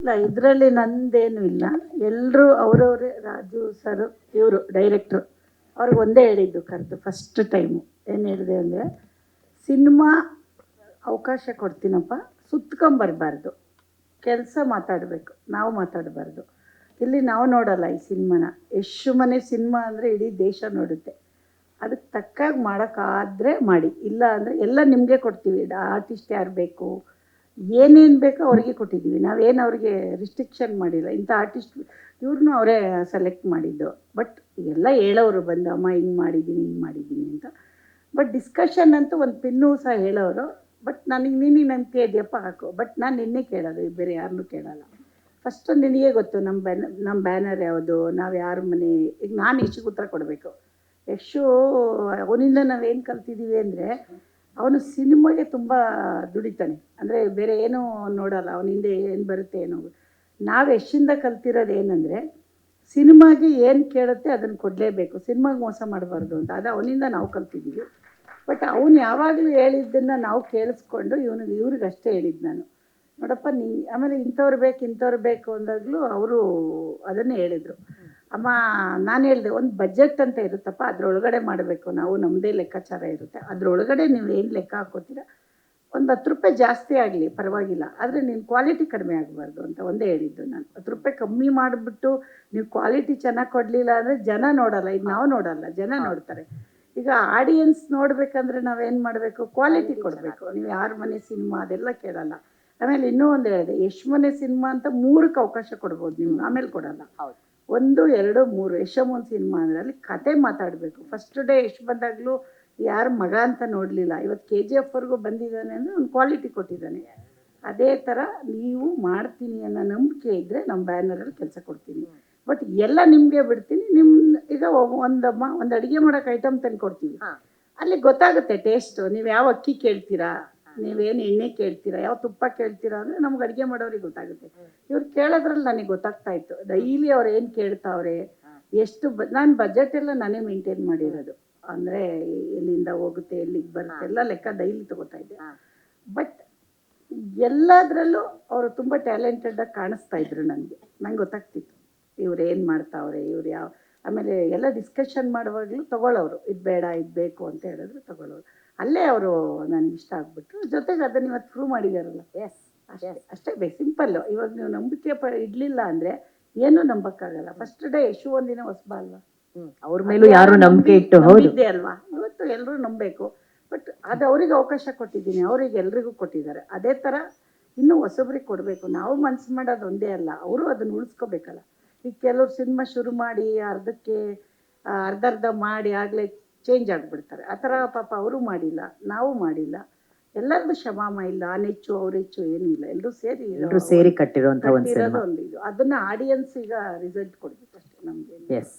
ಇಲ್ಲ ಇದರಲ್ಲಿ ನಂದೇನು ಇಲ್ಲ. ಎಲ್ಲರೂ ಅವರವರೇ, ರಾಜು ಸರ್ ಇವರು ಡೈರೆಕ್ಟ್ರು ಅವ್ರಿಗೆ ಒಂದೇ ಹೇಳಿದ್ದು ಕರೆದು ಫಸ್ಟ್ ಟೈಮು ಏನು ಹೇಳಿದೆ ಅಂದರೆ, ಸಿನಿಮಾ ಅವಕಾಶ ಕೊಡ್ತೀನಪ್ಪ, ಸುತ್ಕೊಂಬರ್ಬಾರ್ದು, ಕೆಲಸ ಮಾತಾಡಬೇಕು, ನಾವು ಮಾತಾಡಬಾರ್ದು. ಇಲ್ಲಿ ನಾವು ನೋಡಲ್ಲ ಈ ಸಿನಿಮಾನ, ಎಷ್ಟು ಮನೆ ಸಿನಿಮಾ ಅಂದರೆ ಇಡೀ ದೇಶ ನೋಡುತ್ತೆ. ಅದಕ್ಕೆ ತಕ್ಕಾಗಿ ಮಾಡೋಕ್ಕಾದರೆ ಮಾಡಿ, ಇಲ್ಲ ಅಂದರೆ ಎಲ್ಲ ನಿಮಗೆ ಕೊಡ್ತೀವಿ. ಆರ್ಟಿಸ್ಟ್ ಯಾರು ಬೇಕು, ಏನೇನು ಬೇಕೋ ಅವ್ರಿಗೆ ಕೊಟ್ಟಿದ್ದೀವಿ. ನಾವೇನು ಅವ್ರಿಗೆ ರಿಸ್ಟ್ರಿಕ್ಷನ್ ಮಾಡಿಲ್ಲ. ಇಂಥ ಆರ್ಟಿಸ್ಟ್ ಇವ್ರನ್ನೂ ಅವರೇ ಸೆಲೆಕ್ಟ್ ಮಾಡಿದ್ದು. ಬಟ್ ಎಲ್ಲ ಹೇಳೋರು ಬಂದು, ಅಮ್ಮ ಹಿಂಗೆ ಮಾಡಿದ್ದೀನಿ ಅಂತ. ಬಟ್ ಡಿಸ್ಕಷನ್ ಅಂತೂ ಒಂದು ಪಿನ್ನೂ ಸಹ ಹೇಳೋರು. ಬಟ್ ನನಗೆ ನೀನು ನಂಬಿಕೆ ಇದೆಯಪ್ಪ ಹಾಕು. ಬಟ್ ನಾನು ನಿನ್ನೆ ಕೇಳೋದು, ಬೇರೆ ಯಾರನ್ನೂ ಕೇಳೋಲ್ಲ. ಫಸ್ಟು ನಿನಗೆ ಗೊತ್ತು ನಮ್ಮ ಬ್ಯಾನರ್ ಯಾವುದು, ನಾವು ಯಾರ ಮನೆ. ಈಗ ನಾನು ಯಶಿಗೆ ಉತ್ತರ ಕೊಡಬೇಕು. ಯಶು ಅವನಿಂದ ನಾವೇನು ಕಲ್ತಿದ್ದೀವಿ ಅಂದರೆ, ಅವನು ಸಿನಿಮಾಗೆ ತುಂಬ ದುಡಿತಾನೆ. ಅಂದರೆ ಬೇರೆ ಏನೂ ನೋಡೋಲ್ಲ, ಅವನ ಹಿಂದೆ ಏನು ಬರುತ್ತೆ ಏನೋ. ನಾವು ಯಶಿಂದ ಕಲ್ತಿರೋದು ಏನಂದರೆ, ಸಿನಿಮಾಗೆ ಏನು ಕೇಳುತ್ತೆ ಅದನ್ನು ಕೊಡಲೇಬೇಕು, ಸಿನಿಮಾಗೆ ಮೋಸ ಮಾಡಬಾರ್ದು ಅಂತ. ಅದು ಅವನಿಂದ ನಾವು ಕಲ್ತಿದ್ದೀವಿ. ಬಟ್ ಅವನು ಯಾವಾಗಲೂ ಹೇಳಿದ್ದನ್ನು ನಾವು ಕೇಳಿಸ್ಕೊಂಡು ಇವ್ರಿಗೆ ಅಷ್ಟೇ ಹೇಳಿದ್ದು ನಾನು. ನೋಡಪ್ಪ ಆಮೇಲೆ ಇಂಥವ್ರು ಬೇಕು ಅಂದಾಗಲೂ ಅವರು ಅದನ್ನೇ ಹೇಳಿದರು. ಅಮ್ಮ ನಾನು ಹೇಳಿದೆ, ಒಂದು ಬಜೆಟ್ ಅಂತ ಇರುತ್ತಪ್ಪ, ಅದರೊಳಗಡೆ ಮಾಡಬೇಕು ನಾವು, ನಮ್ಮದೇ ಲೆಕ್ಕಾಚಾರ ಇರುತ್ತೆ. ಅದರೊಳಗಡೆ ನೀವು ಏನು ಲೆಕ್ಕ ಹಾಕೋತೀರ, ಒಂದು 10 ರೂಪಾಯಿ ಜಾಸ್ತಿ ಆಗಲಿ ಪರವಾಗಿಲ್ಲ, ಆದರೆ ನೀನು ಕ್ವಾಲಿಟಿ ಕಡಿಮೆ ಆಗಬಾರ್ದು ಅಂತ ಒಂದೇ ಹೇಳಿದ್ದು ನಾನು. 10 ರೂಪಾಯಿ ಕಮ್ಮಿ ಮಾಡಿಬಿಟ್ಟು ನೀವು ಕ್ವಾಲಿಟಿ ಚೆನ್ನಾಗಿ ಕೊಡಲಿಲ್ಲ ಅಂದರೆ ಜನ ನೋಡಲ್ಲ. ಇದು ನಾವು ನೋಡಲ್ಲ, ಜನ ನೋಡ್ತಾರೆ. ಈಗ ಆಡಿಯನ್ಸ್ ನೋಡಬೇಕಂದ್ರೆ ನಾವೇನು ಮಾಡಬೇಕು, ಕ್ವಾಲಿಟಿ ಕೊಡಬೇಕು. ನೀವು ಯಾರ ಮನೆ ಸಿನಿಮಾ ಅದೆಲ್ಲ ಕೇಳಲ್ಲ. ಆಮೇಲೆ ಇನ್ನೂ ಒಂದು ಹೇಳಿದೆ, ಎಷ್ಟು ಮನೆ ಸಿನಿಮಾ ಅಂತ 3ಕ್ಕೆ ಅವಕಾಶ ಕೊಡ್ಬೋದು ನಿಮ್ಗೆ, ಆಮೇಲೆ ಕೊಡಲ್ಲ. 1, 2, 3 ಯಶಮೋನ್ ಸಿನಿಮಾ ಅಂದರೆ ಅಲ್ಲಿ ಕತೆ ಮಾತಾಡಬೇಕು. ಫಸ್ಟ್ ಡೇ ಎಷ್ಟು ಬಂದಾಗಲೂ ಯಾರು ಮಗ ಅಂತ ನೋಡಲಿಲ್ಲ. ಇವತ್ತು KGF ಬಂದಿದ್ದಾನೆ ಅಂದರೆ ಒಂದು ಕ್ವಾಲಿಟಿ ಕೊಟ್ಟಿದ್ದಾನೆ. ಅದೇ ಥರ ನೀವು ಮಾಡ್ತೀನಿ ಅನ್ನೋ ನಂಬಿಕೆ ಇದ್ದರೆ ನಮ್ಮ ಬ್ಯಾನರಲ್ಲಿ ಕೆಲಸ ಕೊಡ್ತೀನಿ. ಬಟ್ ಎಲ್ಲ ನಿಮಗೆ ಬಿಡ್ತೀನಿ. ಈಗ ಒಂದು ಅಡುಗೆ ಮಾಡೋಕೆ ಐಟಮ್ ತಂದು ಕೊಡ್ತೀವಿ, ಅಲ್ಲಿ ಗೊತ್ತಾಗುತ್ತೆ ಟೇಸ್ಟು. ನೀವು ಯಾವ ಅಕ್ಕಿ ಕೇಳ್ತೀರಾ, ನೀವೇನು ಎಣ್ಣೆ ಕೇಳ್ತೀರಾ, ಯಾವ ತುಪ್ಪ ಕೇಳ್ತೀರಾ ಅಂದರೆ ನಮ್ಗೆ ಅಡುಗೆ ಮಾಡೋರಿಗೆ ಗೊತ್ತಾಗುತ್ತೆ. ಇವ್ರು ಕೇಳೋದ್ರಲ್ಲಿ ನನಗೆ ಗೊತ್ತಾಗ್ತಾ ಇತ್ತು. ಡೈಲಿ ಅವ್ರು ಏನು ಕೇಳ್ತಾವ್ರೆ, ಎಷ್ಟು ನಾನು ಬಜೆಟ್ ಎಲ್ಲ ನಾನೇ ಮೇಂಟೈನ್ ಮಾಡಿರೋದು. ಅಂದರೆ ಎಲ್ಲಿಂದ ಹೋಗುತ್ತೆ, ಎಲ್ಲಿಗೆ ಬರುತ್ತೆ ಎಲ್ಲ ಲೆಕ್ಕ ಡೈಲಿ ತೊಗೋತಾ ಇದ್ದೆ. ಬಟ್ ಎಲ್ಲದರಲ್ಲೂ ಅವರು ತುಂಬ ಟ್ಯಾಲೆಂಟೆಡಾಗಿ ಕಾಣಿಸ್ತಾ ಇದ್ರು ನನಗೆ. ನಂಗೆ ಗೊತ್ತಾಗ್ತಿತ್ತು ಇವ್ರು ಏನು ಮಾಡ್ತಾವ್ರೆ, ಇವ್ರು ಆಮೇಲೆ ಎಲ್ಲ ಡಿಸ್ಕಷನ್ ಮಾಡುವಾಗಲೂ ತೊಗೊಳ್ಳೋರು, ಇದು ಬೇಡ ಇದು ಬೇಕು ಅಂತ ಹೇಳಿದ್ರು ತೊಗೊಳ್ಳೋರು. ಅಲ್ಲೇ ಅವರು ನನಗೆ ಇಷ್ಟ ಆಗ್ಬಿಟ್ರು. ಜೊತೆಗೆ ಅದನ್ನು ಇವತ್ತು ಪ್ರೂವ್ ಮಾಡಿದಾರಲ್ಲ. ಅಷ್ಟೇ ಸಿಂಪಲ್ಲು. ಇವಾಗ ನೀವು ನಂಬಿಕೆ ಇಡಲಿಲ್ಲ ಅಂದರೆ ಏನೂ ನಂಬಕ್ಕಾಗಲ್ಲ. ಫಸ್ಟ್ ಡೇ ಯಶು ಒಂದಿನ ಹೊಸಬ ಅಲ್ವಾ, ಅವ್ರ ಮೇಲೂ ಯಾರು ನಂಬಿಕೆ ಇಟ್ಟು ನಂಬಿದ್ದೆ ಅಲ್ವಾ. ಇವತ್ತು ಎಲ್ಲರೂ ನಂಬಬೇಕು. ಬಟ್ ಅದು ಅವ್ರಿಗೆ ಅವಕಾಶ ಕೊಟ್ಟಿದ್ದೀನಿ, ಅವ್ರಿಗೆ ಎಲ್ರಿಗೂ ಕೊಟ್ಟಿದ್ದಾರೆ. ಅದೇ ಥರ ಇನ್ನೂ ಹೊಸಬ್ರಿಗೆ ಕೊಡಬೇಕು. ನಾವು ಮನ್ಸು ಮಾಡೋದು ಒಂದೇ ಅಲ್ಲ, ಅವರು ಅದನ್ನು ಉಳಿಸ್ಕೋಬೇಕಲ್ಲ. ಈಗ ಕೆಲವ್ರು ಸಿನಿಮಾ ಶುರು ಮಾಡಿ ಅರ್ಧ ಮಾಡಿ ಆಗಲೇ ಚೇಂಜ್ ಆಗಿಬಿಡ್ತಾರೆ. ಆ ಥರ ಪಾಪ ಅವರು ಮಾಡಿಲ್ಲ, ನಾವು ಮಾಡಿಲ್ಲ. ಎಲ್ಲರಿಗೂ ಕ್ಷಮಾಮ ಇಲ್ಲ, ಹೆಚ್ಚು ಅವ್ರ ಹೆಚ್ಚು ಏನೂ ಇಲ್ಲ. ಎಲ್ಲರೂ ಸೇರಿ ಕಟ್ಟಿರೋದು ಒಂದು ಇದು. ಅದನ್ನು ಆಡಿಯನ್ಸ್ ಈಗ ರಿಸಲ್ಟ್ ಕೊಡ್ಬೇಕು ಅಷ್ಟೇ ನಮಗೆ. ಎಸ್.